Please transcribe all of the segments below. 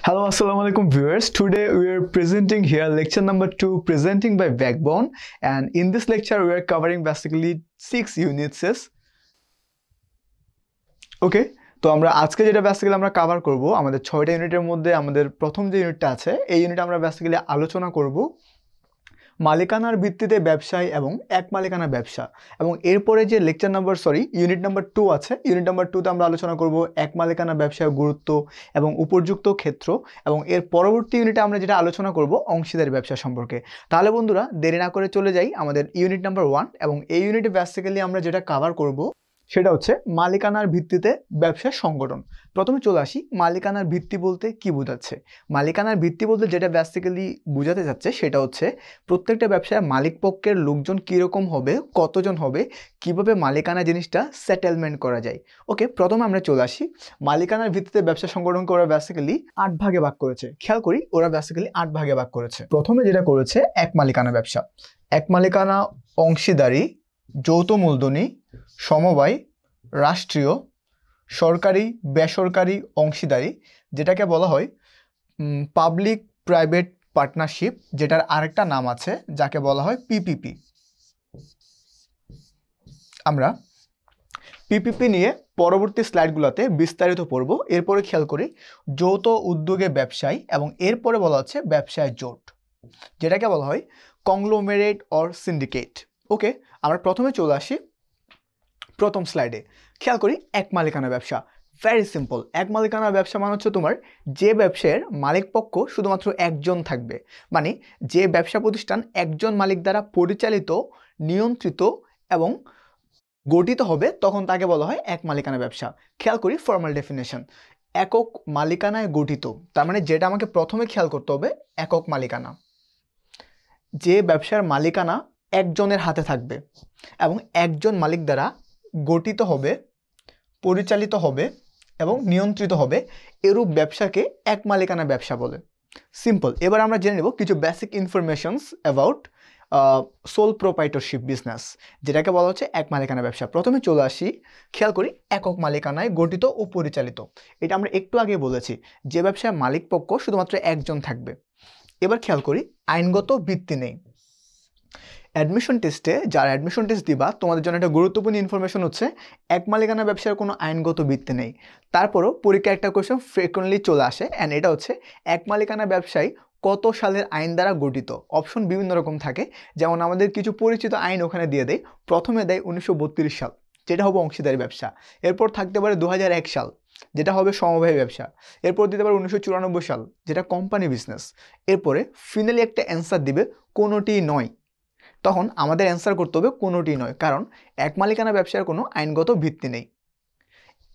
Hello, assalamu alaikum viewers. Today we are presenting here lecture number 2 presenting by Backbone, and in this lecture we are covering basically 6 units. Okay, তো আমরা আজকে যেটা basically আমরা cover করব আমাদের 6টা ইউনিটের মধ্যে আমাদের প্রথম যে ইউনিটটা আছে এই ইউনিটে আমরা বেসিক্যালি আলোচনা করব মালিকানার ভিত্তিতে ব্যবসায় এবং এক মালিকানা ব্যবসা এবং এরপরে যে ইউনিট নাম্বার 2 আছে ইউনিট নাম্বার 2 তে আমরা আলোচনা করব এক মালিকানা ব্যবসার গুরুত্ব এবং উপযুক্ত ক্ষেত্র এবং এর পরবর্তী ইউনিটে আমরা যেটা আলোচনা করব অংশীদারি ব্যবসা সম্পর্কে। তাহলে বন্ধুরা দেরি না করে চলে যাই আমাদের ইউনিট নাম্বার 1 এবং এই ইউনিটে বেসিক্যালি আমরা যেটা কভার করব সেটা হচ্ছে মালিকানার ভিত্তিতে ব্যবসা সংগঠন। প্রথমে চলে আসি মালিকানার ভিত্তি বলতে কি বোঝাচ্ছে। মালিকানার ভিত্তি বলতে যেটা বেসিক্যালি বোঝাতে যাচ্ছে সেটা হচ্ছে প্রত্যেকটা ব্যবসায় মালিক পক্ষের লোকজন কীরকম হবে, কতজন হবে, কিভাবে মালিকানা জিনিসটা সেটেলমেন্ট করা যায়। ওকে, প্রথমে আমরা চলে আসি মালিকানার ভিত্তিতে ব্যবসা সংগঠনকে ওরা বেসিক্যালি 8 ভাগে ভাগ করেছে। খেয়াল করি ওরা বেসিক্যালি 8 ভাগে ভাগ করেছে। প্রথমে যেটা করেছে এক মালিকানা ব্যবসা, এক মালিকানা, অংশীদারি, যৌথ মূলধনী, সমবায়, রাষ্ট্রীয়, সরকারি, বেসরকারি অংশীদারি, যেটাকে বলা হয় পাবলিক প্রাইভেট পার্টনারশিপ, যেটার আরেকটা নাম আছে যাকে বলা হয় পিপিপি। আমরা পিপিপি নিয়ে পরবর্তী স্লাইডগুলোতে বিস্তারিত পড়ব। এরপরে খেয়াল করি যৌথ উদ্যোগে ব্যবসায় এবং এরপরে বলা হচ্ছে ব্যবসায় জোট, যেটাকে বলা হয় কংগ্লোমেরেট অর সিন্ডিকেট। ওকে, আমরা প্রথমে চলে আসি প্রথম স্লাইডে। খেয়াল করি এক মালিকানা ব্যবসা, ভেরি সিম্পল। এক মালিকানা ব্যবসা মানে হচ্ছে তোমার যে ব্যবসার মালিক পক্ষ শুধুমাত্র একজন থাকবে, মানে যে ব্যবসা প্রতিষ্ঠান একজন মালিক দ্বারা পরিচালিত, নিয়ন্ত্রিত এবং গঠিত হবে তখন তাকে বলা হয় এক মালিকানা ব্যবসা। খেয়াল করি ফর্মাল ডেফিনেশন, একক মালিকানায় গঠিত, তার মানে যেটা আমাকে প্রথমে খেয়াল করতে হবে একক মালিকানা, যে ব্যবসার মালিকানা একজনের হাতে থাকবে এবং একজন মালিক দ্বারা গঠিত হবে, পরিচালিত হবে এবং নিয়ন্ত্রিত হবে, এরূপ ব্যবসাকে এক মালিকানা ব্যবসা বলে। সিম্পল। এবার আমরা জেনে নেব কিছু basic informations about sole proprietorship business, যেটাকে বলা হচ্ছে এক মালিকানা ব্যবসা। প্রথমে চলে আসি, খেয়াল করি একক মালিকানায় গঠিত ও পরিচালিত। এটা আমরা একটু আগে বলেছি যে ব্যবসায় মালিক পক্ষ শুধুমাত্র একজন থাকবে। এবার খেয়াল করি আইনগত ভিত্তি নেই। অ্যাডমিশন টেস্টে যারা অ্যাডমিশন টেস্ট দিবা তোমাদের জন্য একটা গুরুত্বপূর্ণ ইনফরমেশন হচ্ছে এক মালিকানা ব্যবসার কোনো আইনগত ভিত্তি নেই। তারপরও পরীক্ষায় একটা কোয়েশ্চেন ফ্রিকোয়েন্টলি চলে আসে, অ্যান্ড এটা হচ্ছে এক মালিকানা ব্যবসায় কত সালের আইন দ্বারা গঠিত। অপশন বিভিন্ন রকম থাকে, যেমন আমাদের কিছু পরিচিত আইন ওখানে দিয়ে দেয়। প্রথমে দেয় 1932 সাল, যেটা হবে অংশীদারি ব্যবসা। এরপর থাকতে পারে 2001 সাল, যেটা হবে সমবায় ব্যবসা। এরপর দিতে পারে 1994 সাল, যেটা কোম্পানি বিজনেস। এরপরে ফিনালি একটা অ্যান্সার দিবে কোনোটি নয়। তখন আমাদের অ্যান্সার করতে হবে কোনোটি নয়, কারণ এক মালিকানা ব্যবসার কোনো আইনগত ভিত্তি নেই।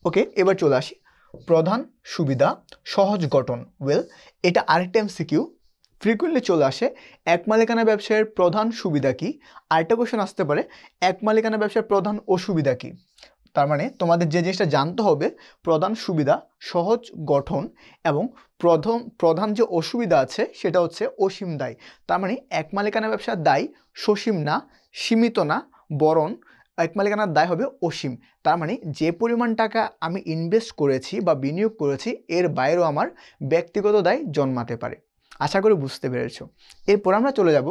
ওকে, এবার চলে আসি প্রধান সুবিধা, সহজ গঠন। এটা আরেকটা এমসিকিউ ফ্রিকুয়েন্টলি চলে আসে, এক মালিকানা ব্যবসায়ের প্রধান সুবিধা কি। আরেকটা কোয়েশ্চেন আসতে পারে এক মালিকানা ব্যবসার প্রধান অসুবিধা কি। তার মানে তোমাদের যে জিনিসটা জানতে হবে প্রধান সুবিধা, সহজ গঠন এবং প্রধান যে অসুবিধা আছে সেটা হচ্ছে অসীম দায়। তার মানে এক মালিকানা ব্যবসার দায় সসীম না, সীমিত না, বরং এক মালিকানার দায় হবে অসীম। তার মানে যে পরিমাণ টাকা আমি ইনভেস্ট করেছি বা বিনিয়োগ করেছি এর বাইরেও আমার ব্যক্তিগত দায় জন্মাতে পারে। আশা করি বুঝতে পেরেছ। এরপর আমরা চলে যাব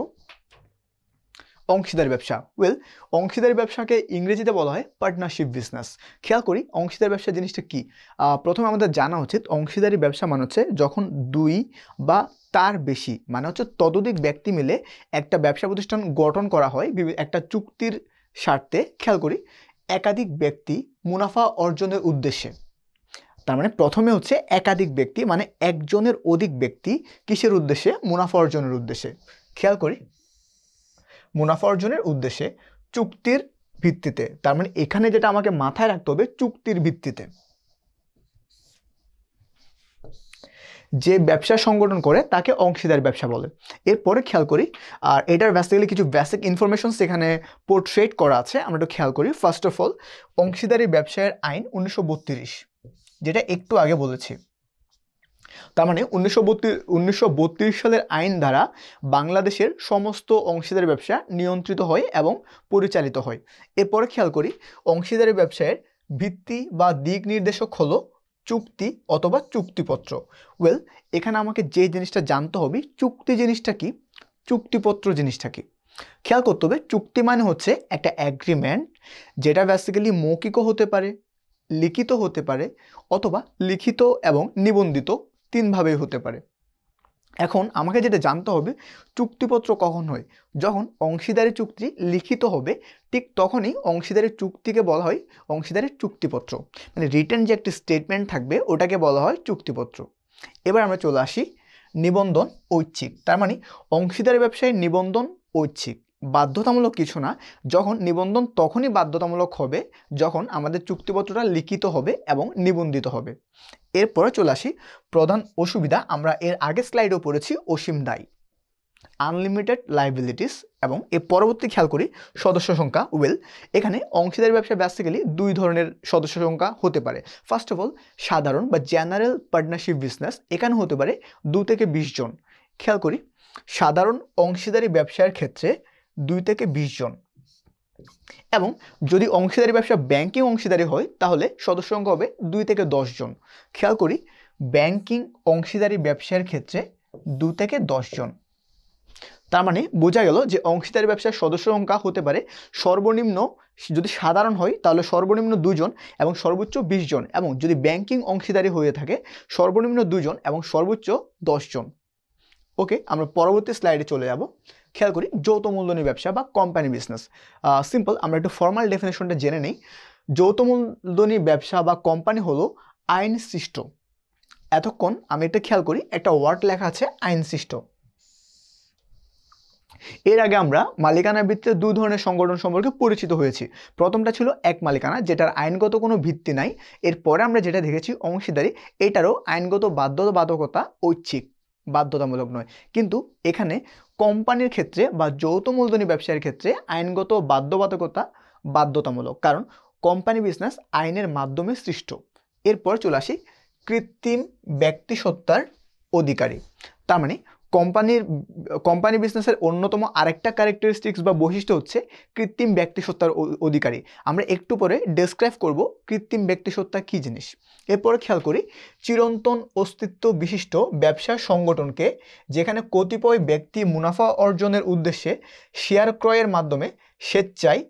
অংশীদারি ব্যবসা। অংশীদারি ব্যবসাকে ইংরেজিতে বলা হয় পার্টনারশিপ বিজনেস। খেয়াল করি অংশীদারি ব্যবসা জিনিসটা কি। প্রথমে আমাদের জানা উচিত অংশীদারি ব্যবসা মানে হচ্ছে যখন দুই বা তার বেশি, মানে হচ্ছে ততোধিক ব্যক্তি মিলে একটা ব্যবসা প্রতিষ্ঠান গঠন করা হয় একটা চুক্তির স্বার্থে। খেয়াল করি একাধিক ব্যক্তি মুনাফা অর্জনের উদ্দেশ্যে। তার মানে প্রথমে হচ্ছে একাধিক ব্যক্তি, মানে একজনের অধিক ব্যক্তি কিসের উদ্দেশ্যে? মুনাফা অর্জনের উদ্দেশ্যে। খেয়াল করি মুনাফা অর্জনের উদ্দেশ্যে চুক্তির ভিত্তিতে। তার মানে এখানে যেটা আমাকে মাথায় রাখতে হবে চুক্তির ভিত্তিতে যে ব্যবসা সংগঠন করে তাকে অংশীদার ব্যবসা বলে। এরপরে খেয়াল করি আর এটার বেসিক্যালি কিছু বেসিক ইনফরমেশন এখানে পোর্ট্রেট করা আছে, আমরা একটু খেয়াল করি। ফার্স্ট অফ অল অংশীদারি ব্যবসায়ের আইন 1932, যেটা একটু আগে বলেছি। তার মানে 1932 সালের আইন দ্বারা বাংলাদেশের সমস্ত অংশীদারি ব্যবসা নিয়ন্ত্রিত হয় এবং পরিচালিত হয়। এরপরে খেয়াল করি অংশীদারি ব্যবসায়ের ভিত্তি বা দিক নির্দেশক হলো চুক্তি অথবা চুক্তিপত্র। ওয়েল, এখানে আমাকে যে জিনিসটা জানতে হবে, চুক্তি জিনিসটা কি, চুক্তিপত্র জিনিসটা কি। খেয়াল করতে হবে, চুক্তি মানে হচ্ছে একটা অ্যাগ্রিমেন্ট, যেটা বেসিক্যালি মৌখিকও হতে পারে, লিখিত হতে পারে, অথবা লিখিত এবং নিবন্ধিত তিনভাবেই হতে পারে। এখন আমাকে যেটা জানতে হবে, চুক্তিপত্র কখন হয়? যখন অংশীদারি চুক্তি লিখিত হবে, ঠিক তখনই অংশীদারি চুক্তিকে বলা হয় অংশীদারি চুক্তিপত্র। মানে রিটেন যে একটি স্টেটমেন্ট থাকবে ওটাকে বলা হয় চুক্তিপত্র। এবার আমরা চলে আসি নিবন্ধন ঐচ্ছিক। তার মানে অংশীদারি ব্যবসায় নিবন্ধন ঐচ্ছিক, বাধ্যতামূলক কিছু না। যখন নিবন্ধন তখনই বাধ্যতামূলক হবে যখন আমাদের চুক্তিপত্রটা লিখিত হবে এবং নিবন্ধিত হবে। এরপরে চলে আসি প্রধান অসুবিধা। আমরা এর আগের স্লাইডেও পড়েছি অসীম দায়, আনলিমিটেড লাইবিলিটিস, এবং এর পরবর্তী খেয়াল করি সদস্য সংখ্যা। ওয়েল, এখানে অংশীদারি ব্যবসা বেসিক্যালি দুই ধরনের সদস্য সংখ্যা হতে পারে। ফার্স্ট অফ অল, সাধারণ বা জেনারেল পার্টনারশিপ বিজনেস, এখানে হতে পারে 2 থেকে 20 জন। খেয়াল করি, সাধারণ অংশীদারি ব্যবসার ক্ষেত্রে 2 থেকে 20 জন, এবং যদি অংশীদারি ব্যবসা ব্যাংকিং অংশীদারি হয় তাহলে সদস্য সংখ্যা হবে 2 থেকে 10 জন। খেয়াল করি, ব্যাংকিং অংশীদারি ব্যবসার ক্ষেত্রে 2 থেকে 10 জন। তার মানে বোঝা গেল যে অংশীদারি ব্যবসার সদস্য সংখ্যা হতে পারে সর্বনিম্ন, যদি সাধারণ হয় তাহলে সর্বনিম্ন 2 জন এবং সর্বোচ্চ 20 জন, এবং যদি ব্যাংকিং অংশীদারি হয়ে থাকে সর্বনিম্ন 2 জন এবং সর্বোচ্চ 10 জন। ওকে, আমরা পরবর্তী স্লাইডে চলে যাব। খেয়াল করি যৌথ মূলধনী ব্যবসা বা কোম্পানি বিজনেস। সিম্পল, আমরা একটু ফর্মাল ডেফিনেশনটা জেনে নিই। যৌথ মূলধনী ব্যবসা বা কোম্পানি হলো আইন সৃষ্ট। এতক্ষণ আমি এটা খেয়াল করি, একটা ওয়ার্ড লেখা আছে আইন সৃষ্ট। এর আগে আমরা মালিকানা ভিত্তিতে 2 ধরনের সংগঠন সম্পর্কে পরিচিত হয়েছি। প্রথমটা ছিল এক মালিকানা, যেটার আইনগত কোনো ভিত্তি নাই। এরপরে আমরা যেটা দেখেছি অংশীদারি, এটারও আইনগত বাধ্যবাধকতা ঐচ্ছিক, বাধ্যতামূলক নয়। কিন্তু এখানে কোম্পানির ক্ষেত্রে বা যৌথ মূলধনী ব্যবসায়ের ক্ষেত্রে আইনগত বাধ্যবাধকতা বাধ্যতামূলক, কারণ কোম্পানি বিজনেস আইনের মাধ্যমে সৃষ্ট। এরপর চলে আসি কৃত্রিম ব্যক্তিসত্তার অধিকারী। তার মানে কোম্পানি বিজনেসের অন্যতম আরেকটা ক্যারেক্টারিস্টিক্স বা বৈশিষ্ট্য হচ্ছে কৃত্রিম ব্যক্তিসত্তার অধিকারী। আমরা একটু পরে ডেসক্রাইব করব কৃত্রিম ব্যক্তিসত্তা কী জিনিস। এরপরে খেয়াল করি চিরন্তন অস্তিত্ব বিশিষ্ট ব্যবসার সংগঠনকে, যেখানে কতিপয় ব্যক্তি মুনাফা অর্জনের উদ্দেশ্যে শেয়ার ক্রয়ের মাধ্যমে স্বেচ্ছায়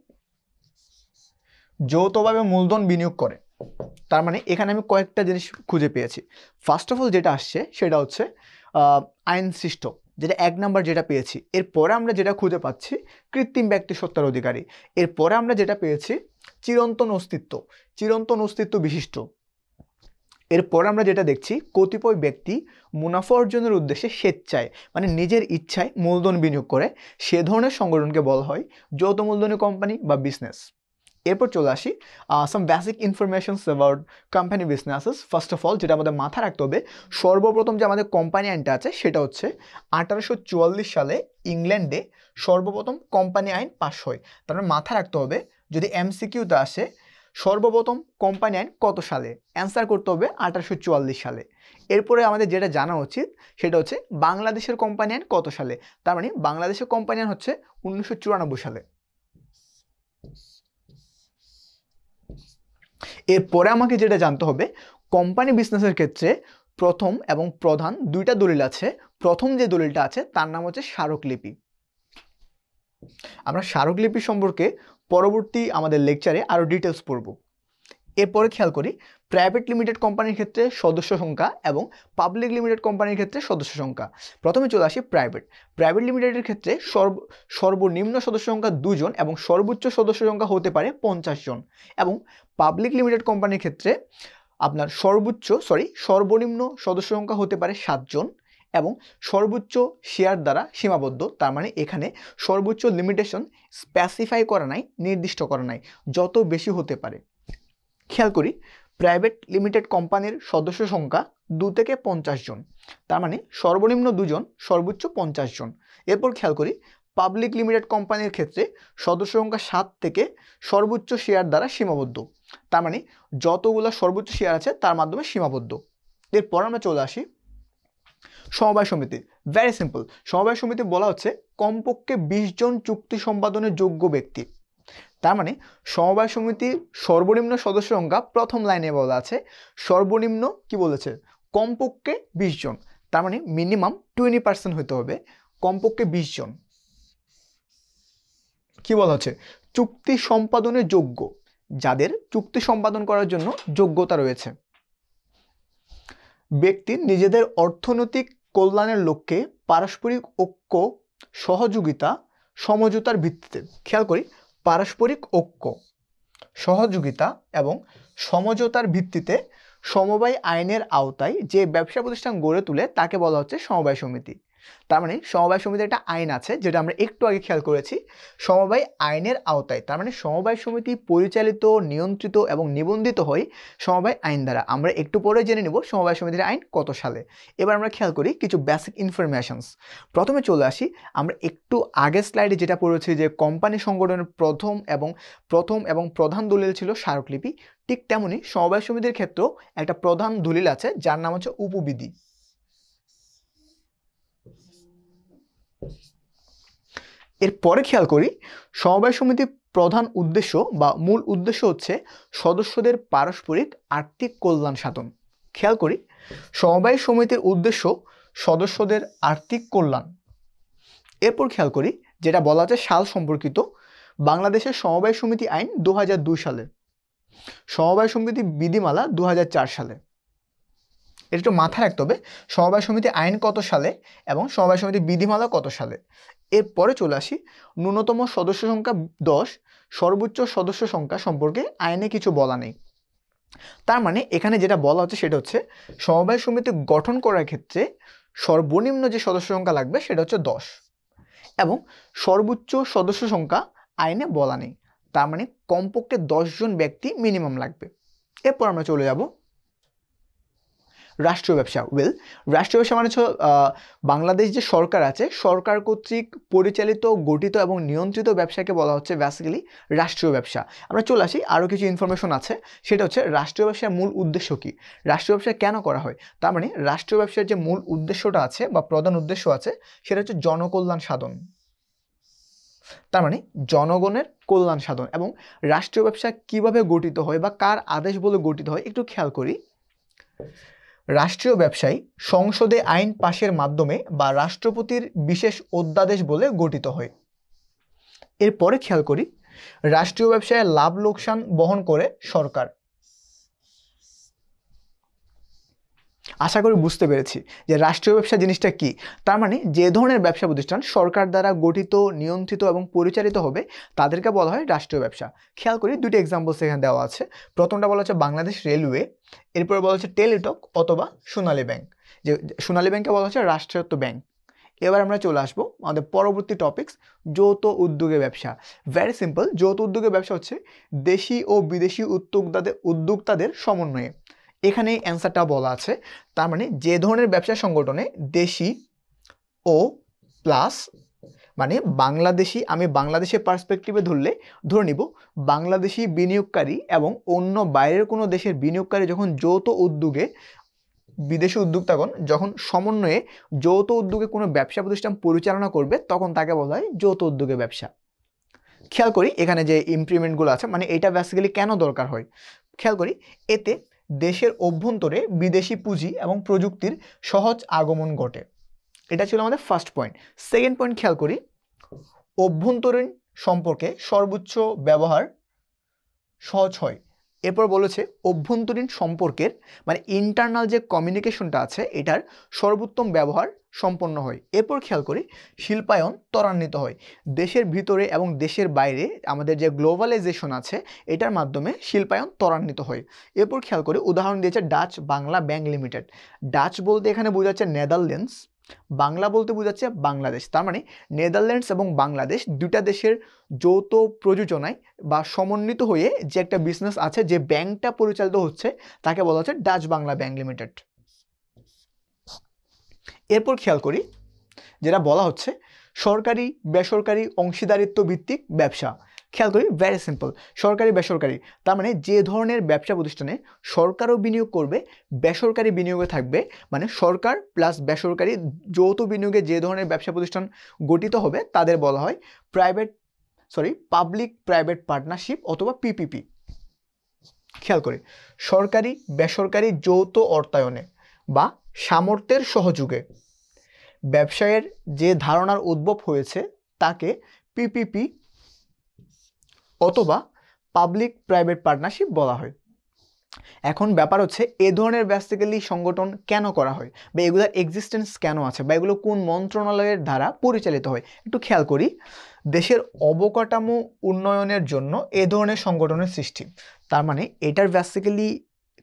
যৌথভাবে মূলধন বিনিয়োগ করে। তার মানে এখানে আমি কয়েকটা জিনিস খুঁজে পেয়েছি। ফার্স্ট অফ অল যেটা আসছে সেটা হচ্ছে আইন সৃষ্ট, যেটা 1 নাম্বার যেটা পেয়েছি। এরপরে আমরা যেটা খুঁজে পাচ্ছি কৃত্রিম ব্যক্তিসত্তার অধিকারী। এরপরে আমরা যেটা পেয়েছি চিরন্তন অস্তিত্ব বিশিষ্ট। এরপরে আমরা যেটা দেখছি কতিপয় ব্যক্তি মুনাফা অর্জনের উদ্দেশ্যে স্বেচ্ছায়, মানে নিজের ইচ্ছায় মূলধন বিনিয়োগ করে, সে ধরনের সংগঠনকে বলা হয় যৌথ মূলধনী কোম্পানি বা বিজনেস। এরপর চলে আসি some basic informations about company businesses. First of all যেটা আমাদের মাথায় রাখতে হবে, সর্বপ্রথম যে আমাদের কোম্পানি আইনটা আছে সেটা হচ্ছে 1844 সালে ইংল্যান্ডে সর্বপ্রথম কোম্পানি আইন পাস হয়। তার মানে মাথায় রাখতে হবে, যদি এমসিকিউতে আসে সর্বপ্রথম কোম্পানি আইন কত সালে, অ্যান্সার করতে হবে 1844 সালে। এরপরে আমাদের যেটা জানা উচিত সেটা হচ্ছে বাংলাদেশের কোম্পানি আইন কত সালে। তার মানে বাংলাদেশের কোম্পানি আইন হচ্ছে 1994 সালে। এরপরে আমাকে যেটা জানতে হবে, কোম্পানি বিজনেসের ক্ষেত্রে প্রথম এবং প্রধান 2টা দলিল আছে। প্রথম যে দলিলটা আছে তার নাম হচ্ছে স্মারকলিপি। আমরা স্মারকলিপি সম্পর্কে পরবর্তী আমাদের লেকচারে আরও ডিটেলস পড়ব। এরপরে খেয়াল করি প্রাইভেট লিমিটেড কোম্পানির ক্ষেত্রে সদস্য সংখ্যা এবং পাবলিক লিমিটেড কোম্পানির ক্ষেত্রে সদস্য সংখ্যা। প্রথমে চলে আসি প্রাইভেট লিমিটেডের ক্ষেত্রে সর্বনিম্ন সদস্য সংখ্যা 2 জন এবং সর্বোচ্চ সদস্য সংখ্যা হতে পারে 50 জন। এবং পাবলিক লিমিটেড কোম্পানির ক্ষেত্রে আপনার সর্বনিম্ন সদস্য সংখ্যা হতে পারে 7 জন এবং সর্বোচ্চ শেয়ার দ্বারা সীমাবদ্ধ। তার মানে এখানে সর্বোচ্চ লিমিটেশন স্পেসিফাই করা নাই, নির্দিষ্ট করা নাই, যত বেশি হতে পারে। খেয়াল করি প্রাইভেট লিমিটেড কোম্পানির সদস্য সংখ্যা 2 থেকে 50 জন, তার মানে সর্বনিম্ন 2 জন, সর্বোচ্চ 50 জন। এরপর খেয়াল করি পাবলিক লিমিটেড কোম্পানির ক্ষেত্রে সদস্য সংখ্যা 7 থেকে সর্বোচ্চ শেয়ার দ্বারা সীমাবদ্ধ, তার মানে যতগুলো সর্বোচ্চ শেয়ার আছে তার মাধ্যমে সীমাবদ্ধ। এরপর আমরা চলে আসি সমবায় সমিতি। ভেরি সিম্পল, সমবায় সমিতি বলা হচ্ছে কমপক্ষে 20 জন চুক্তি সম্পাদনের যোগ্য ব্যক্তি। তার মানে সমবায় সমিতির সর্বনিম্ন সদস্য সংখ্যা প্রথম লাইনে বলা আছে সর্বনিম্ন কি বলেছে কমপক্ষে 20 জন, তার মানে মিনিমাম 20% হতে হবে, কমপক্ষে 20 জন। কি বলা হচ্ছে চুক্তি সম্পাদনের যোগ্য, যাদের চুক্তি সম্পাদন করার জন্য যোগ্যতা রয়েছে। ব্যক্তির নিজেদের অর্থনৈতিক কল্যাণের লক্ষ্যে পারস্পরিক ঐক্য, সহযোগিতা, সমঝোতার ভিত্তিতে, খেয়াল করি পারস্পরিক ঐক্য, সহযোগিতা এবং সমঝোতার ভিত্তিতে সমবায় আইনের আওতায় যে ব্যবসা প্রতিষ্ঠান গড়ে তোলে তাকে বলা হচ্ছে সমবায় সমিতি। তার মানে সমবায় সমিতির একটা আইন আছে যেটা আমরা একটু আগে খেয়াল করেছি, সমবায় আইনের আওতায়, তার মানে সমবায় সমিতি পরিচালিত, নিয়ন্ত্রিত এবং নিবন্ধিত হয় সমবায় আইন দ্বারা। আমরা একটু পরে জেনে নেব সমবায় সমিতির আইন কত সালে। এবার আমরা খেয়াল করি কিছু বেসিক ইনফরমেশনস। প্রথমে চলে আসি, আমরা একটু আগের স্লাইডে যেটা পড়েছি যে কোম্পানি সংগঠনের প্রথম এবং প্রধান দলিল ছিল স্মারকলিপি, ঠিক তেমনি সমবায় সমিতির ক্ষেত্রেও একটা প্রধান দলিল আছে যার নাম হচ্ছে উপবিধি। এরপরে খেয়াল করি সমবায় সমিতির প্রধান উদ্দেশ্য বা মূল উদ্দেশ্য হচ্ছে সদস্যদের পারস্পরিক আর্থিক কল্যাণ সাধন। খেয়াল করি সমবায় সমিতির উদ্দেশ্য সদস্যদের আর্থিক কল্যাণ। এরপর খেয়াল করি যেটা বলা আছে সাল সম্পর্কিত, বাংলাদেশের সমবায় সমিতি আইন 2002 সালে, সমবায় সমিতি বিধিমালা 2004 সালে। এটা একটু মাথায় রাখতে হবে সমবায় সমিতি আইন কত সালে এবং সমবায় সমিতি বিধিমালা কত সালে। এরপরে চলে আসি ন্যূনতম সদস্য সংখ্যা 10, সর্বোচ্চ সদস্য সংখ্যা সম্পর্কে আইনে কিছু বলা নেই। তার মানে এখানে যেটা বলা হচ্ছে সেটা হচ্ছে সমবায় সমিতি গঠন করার ক্ষেত্রে সর্বনিম্ন যে সদস্য সংখ্যা লাগবে সেটা হচ্ছে 10 এবং সর্বোচ্চ সদস্য সংখ্যা আইনে বলা নেই, তার মানে কমপক্ষে 10 জন ব্যক্তি মিনিমাম লাগবে। এরপর আমরা চলে যাব রাষ্ট্রীয় ব্যবসা। রাষ্ট্রীয় ব্যবসা মানে হচ্ছে বাংলাদেশ যে সরকার আছে, সরকার কর্তৃক পরিচালিত, গঠিত এবং নিয়ন্ত্রিত ব্যবসাকে বলা হচ্ছে বেসিক্যালি রাষ্ট্রীয় ব্যবসা। আমরা চলে আসি আরও কিছু ইনফরমেশন আছে, সেটা হচ্ছে রাষ্ট্রীয় ব্যবসার মূল উদ্দেশ্য কি, রাষ্ট্রীয় ব্যবসা কেন করা হয়। তার মানে রাষ্ট্রীয় ব্যবসার যে মূল উদ্দেশ্যটা আছে বা প্রধান উদ্দেশ্য আছে সেটা হচ্ছে জনকল্যাণ সাধন, তার মানে জনগণের কল্যাণ সাধন। এবং রাষ্ট্রীয় ব্যবসা কিভাবে গঠিত হয় বা কার আদেশ বলে গঠিত হয় একটু খেয়াল করি। রাষ্ট্রীয় ব্যবসায় সংসদে আইন পাশের মাধ্যমে বা রাষ্ট্রপতির বিশেষ অধ্যাদেশ বলে গঠিত হয়। এরপরে খেয়াল করি রাষ্ট্রীয় ব্যবসায় লাভ লোকসান বহন করে সরকার। আশা করি বুঝতে পেরেছি যে রাষ্ট্রীয় ব্যবসা জিনিসটা কি। তার মানে যে ধরনের ব্যবসা প্রতিষ্ঠান সরকার দ্বারা গঠিত, নিয়ন্ত্রিত এবং পরিচালিত হবে তাদেরকে বলা হয় রাষ্ট্রীয় ব্যবসা। খেয়াল করি দুটি এক্সাম্পলস এখানে দেওয়া আছে। প্রথমটা বলা হচ্ছে বাংলাদেশ রেলওয়ে, এরপরে বলা হচ্ছে টেলিটক অথবা সোনালী ব্যাংক, যে সোনালী ব্যাংককে বলা হচ্ছে রাষ্ট্রায়ত্ত ব্যাংক। এবার আমরা চলে আসবো আমাদের পরবর্তী টপিকস, যৌথ উদ্যোগে ব্যবসা। ভেরি সিম্পল, যৌথ উদ্যোগে ব্যবসা হচ্ছে দেশি ও বিদেশি উদ্যোক্তাদের সমন্বয়ে। এখানে অ্যান্সারটা বলা আছে, তার মানে যে ধরনের ব্যবসা সংগঠনে দেশি ও প্লাস মানে বাংলাদেশি, আমি বাংলাদেশের পার্সপেক্টিভে ধরে নিব বাংলাদেশি বিনিয়োগকারী এবং অন্য বাইরের কোনো দেশের বিনিয়োগকারী যখন যৌথ উদ্যোগে, বিদেশি উদ্যোক্তাগণ যখন সমন্বয়ে যৌথ উদ্যোগে কোনো ব্যবসা প্রতিষ্ঠান পরিচালনা করবে তখন তাকে বলা হয় যৌথ উদ্যোগে ব্যবসা। খেয়াল করি এখানে যে ইমপ্লিমেন্টগুলো আছে, মানে এটা বেসিক্যালি কেন দরকার হয়। খেয়াল করি এতে দেশের অভ্যন্তরে বিদেশি পুঁজি এবং প্রযুক্তির সহজ আগমন ঘটে। এটা ছিল আমাদের ফার্স্ট পয়েন্ট। সেকেন্ড পয়েন্ট খেয়াল করি অভ্যন্তরীণ সম্পর্কে সর্বোচ্চ ব্যবহার সহজ হয়। এরপর বলেছে অভ্যন্তরীণ সম্পর্কের মানে ইন্টারনাল যে কমিউনিকেশনটা আছে এটার সর্বোত্তম ব্যবহার সম্পন্ন হয়। এরপর খেয়াল করি শিল্পায়ন ত্বরান্বিত হয়। দেশের ভিতরে এবং দেশের বাইরে আমাদের যে গ্লোবালাইজেশন আছে এটার মাধ্যমে শিল্পায়ন ত্বরান্বিত হয়। এরপর খেয়াল করি উদাহরণ দিয়েছে Dutch Bangla bank limited. Dutch বলতে এখানে বোঝাচ্ছে নেদারল্যান্ডস, বাংলা বলতে বোঝাচ্ছে বাংলাদেশ। তার মানে নেদারল্যান্ডস এবং বাংলাদেশ দুটা দেশের যৌথ প্রযোজনায় বা সমন্বিত হয়ে যে একটা বিজনেস আছে, যে ব্যাংকটা পরিচালিত হচ্ছে তাকে বলা হচ্ছে ডাচ বাংলা ব্যাংক লিমিটেড। এরপর খেয়াল করি যেটা বলা হচ্ছে সরকারি বেসরকারি অংশীদারিত্ব ভিত্তিক ব্যবসা। খেয়াল করি ভেরি সিম্পল, সরকারি বেসরকারি তার মানে যে ধরনের ব্যবসা প্রতিষ্ঠানে সরকারও বিনিয়োগ করবে, বেসরকারি বিনিয়োগে থাকবে, মানে সরকার প্লাস বেসরকারি যৌথ বিনিয়োগে যে ধরনের ব্যবসা প্রতিষ্ঠান গঠিত হবে তাদের বলা হয় পাবলিক প্রাইভেট পার্টনারশিপ অথবা পিপিপি। খেয়াল করি, সরকারি বেসরকারি যৌথ অর্থায়নে বা সামর্থ্যের সহযোগে ব্যবসায়ের যে ধারণার উদ্ভব হয়েছে তাকে পিপিপি অথবা পাবলিক প্রাইভেট পার্টনারশিপ বলা হয়। এখন ব্যাপার হচ্ছে এ ধরনের বেসিক্যালি সংগঠন কেন করা হয় বা এগুলোর এক্সিস্টেন্স কেন আছে বা এগুলো কোন মন্ত্রণালয়ের দ্বারা পরিচালিত হয় একটু খেয়াল করি। দেশের অবকাঠামো উন্নয়নের জন্য এ ধরনের সংগঠনের সৃষ্টি, তার মানে এটার বেসিক্যালি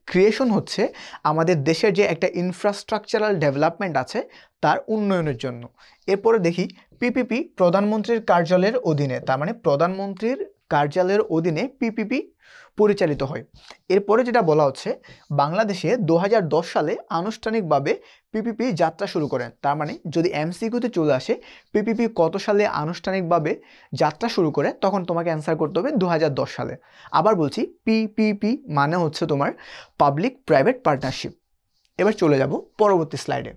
ক্রিয়েশন হচ্ছে আমাদের দেশের যে একটা ইনফ্রাস্ট্রাকচারাল ডেভেলপমেন্ট আছে তার উন্নয়নের জন্য। এরপরে দেখি পিপিপি প্রধানমন্ত্রীর কার্যালয়ের অধীনে, তার মানে প্রধানমন্ত্রীর কার্যালয়ের অধীনে পিপিপি পরিচালিত হয়। এরপরে যেটা বলা হচ্ছে বাংলাদেশে 2010 সালে আনুষ্ঠানিকভাবে পিপিপি যাত্রা শুরু করেন, তার মানে যদি এমসিকিউতে চলে আসে পিপিপি কত সালে আনুষ্ঠানিকভাবে যাত্রা শুরু করে তখন তোমাকে অ্যান্সার করতে হবে 2010 সালে। আবার বলছি পিপিপি মানে হচ্ছে তোমার পাবলিক প্রাইভেট পার্টনারশিপ। এবার চলে যাব পরবর্তী স্লাইডে।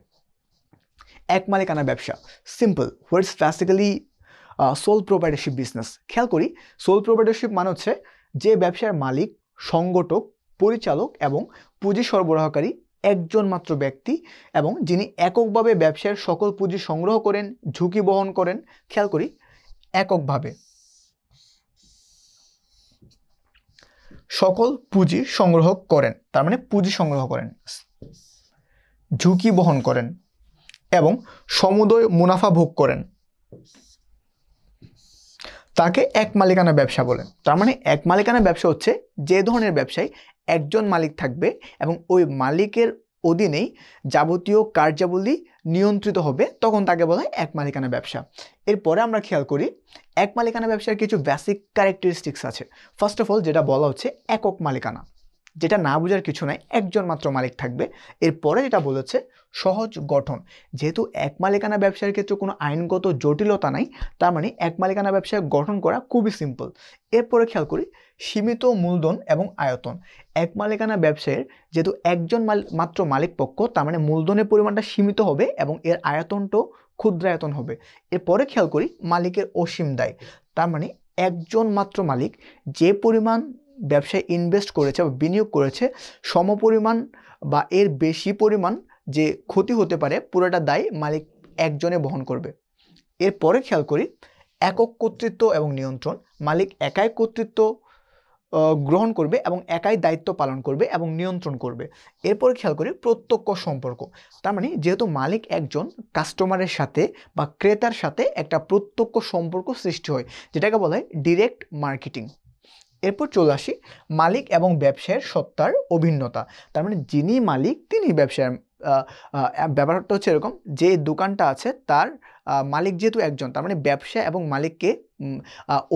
এক মালিকানা ব্যবসা, সিম্পল, হোয়াটস বেসিক্যালি সোল প্রোপাইটারশিপ বিজনেস। খেয়াল করি সোল প্রোপাইটারশিপ মানে হচ্ছে যে ব্যবসার মালিক, সংগঠক, পরিচালক এবং পুঁজি সরবরাহকারী একজন মাত্র ব্যক্তি এবং যিনি এককভাবে ব্যবসার সকল পুঁজি সংগ্রহ করেন, ঝুঁকি বহন করেন। খেয়াল করি এককভাবে সকল পুঁজি সংগ্রহ করেন, তার মানে পুঁজি সংগ্রহ করেন, ঝুঁকি বহন করেন এবং সমুদয় মুনাফা ভোগ করেন, তাকে এক মালিকানা ব্যবসা বলেন। তার মানে এক মালিকানা ব্যবসা হচ্ছে যে ধরনের ব্যবসায় একজন মালিক থাকবে এবং ওই মালিকের অধীনেই যাবতীয় কার্যাবলী নিয়ন্ত্রিত হবে, তখন তাকে বলা হয় এক মালিকানা ব্যবসা। এরপরে আমরা খেয়াল করি এক মালিকানা ব্যবসার কিছু বেসিক ক্যারেক্টারিস্টিক্স আছে। ফার্স্ট অফ অল যেটা বলা হচ্ছে একক মালিকানা, যেটা না বোঝার কিছু নাই, একজন মাত্র মালিক থাকবে। এরপরে যেটা বলেছে সহজ গঠন, যেহেতু এক মালিকানা ব্যবসার ক্ষেত্রে কোনো আইনগত জটিলতা নাই, তার মানে এক মালিকানা ব্যবসা গঠন করা খুবই সিম্পল। এরপরে খেয়াল করি সীমিত মূলধন এবং আয়তন। এক মালিকানা ব্যবসায়ের যেহেতু একজন মাত্র মালিক পক্ষ, তার মানে মূলধনের পরিমাণটা সীমিত হবে এবং এর আয়তনটাও ক্ষুদ্রায়তন হবে। এরপরে খেয়াল করি মালিকের অসীম দায়, তার মানে একজন মাত্র মালিক যে পরিমাণ ব্যবসায় ইনভেস্ট করেছে বা বিনিয়োগ করেছে সমপরিমাণ বা এর বেশি পরিমাণ যে ক্ষতি হতে পারে পুরোটা দায় মালিক একজনে বহন করবে। এরপরে খেয়াল করি একক কর্তৃত্ব এবং নিয়ন্ত্রণ, মালিক একাই কর্তৃত্ব গ্রহণ করবে এবং একাই দায়িত্ব পালন করবে এবং নিয়ন্ত্রণ করবে। এরপরে খেয়াল করি প্রত্যক্ষ সম্পর্ক, তার মানে যেহেতু মালিক একজন, কাস্টমারের সাথে বা ক্রেতার সাথে একটা প্রত্যক্ষ সম্পর্ক সৃষ্টি হয়, যেটাকে বলা হয় ডিরেক্ট মার্কেটিং। এরপর চলে আসি মালিক এবং ব্যবসায়ের সত্তার অভিন্নতা, তার মানে যিনি মালিক তিনি ব্যবসায়ের। ব্যাপারটা হচ্ছে এরকম, যে দোকানটা আছে তার মালিক যেহেতু একজন, তার মানে ব্যবসা এবং মালিককে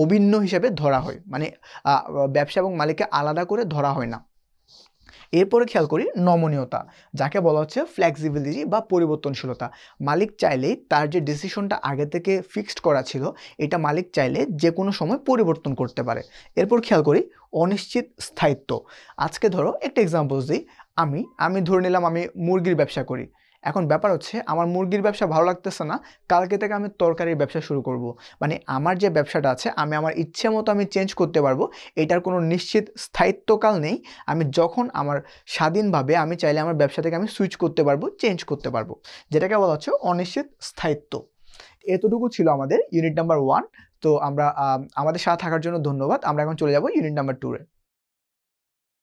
অভিন্ন হিসেবে ধরা হয়, মানে ব্যবসা এবং মালিককে আলাদা করে ধরা হয় না। এরপরে খেয়াল করি নমনীয়তা, যাকে বলা হচ্ছে ফ্লেক্সিবিলিটি বা পরিবর্তনশীলতা। মালিক চাইলেই তার যে ডিসিশনটা আগে থেকে ফিক্সড করা ছিল এটা মালিক চাইলে যে কোনো সময় পরিবর্তন করতে পারে। এরপর খেয়াল করি অনিশ্চিত স্থায়িত্ব। আজকে ধরো একটা এক্সাম্পল দিই, আমি ধরে নিলাম আমি মুরগির ব্যবসা করি। এখন ব্যাপার হচ্ছে আমার মুরগির ব্যবসা ভালো লাগতেছে না, কালকে থেকে আমি তরকারির ব্যবসা শুরু করব। মানে আমার যে ব্যবসাটা আছে আমি আমার ইচ্ছে মতো আমি চেঞ্জ করতে পারবো, এটার কোনো নিশ্চিত স্থায়িত্বকাল নেই। আমি যখন আমার স্বাধীনভাবে আমি চাইলে আমার ব্যবসা থেকে আমি সুইচ করতে পারবো, চেঞ্জ করতে পারবো, যেটাকে বলা হচ্ছে অনিশ্চিত স্থায়িত্ব। এতটুকু ছিল আমাদের ইউনিট নাম্বার 1। তো আমরা আমাদের সাথে থাকার জন্য ধন্যবাদ। আমরা এখন চলে যাব ইউনিট নাম্বার 2-এ।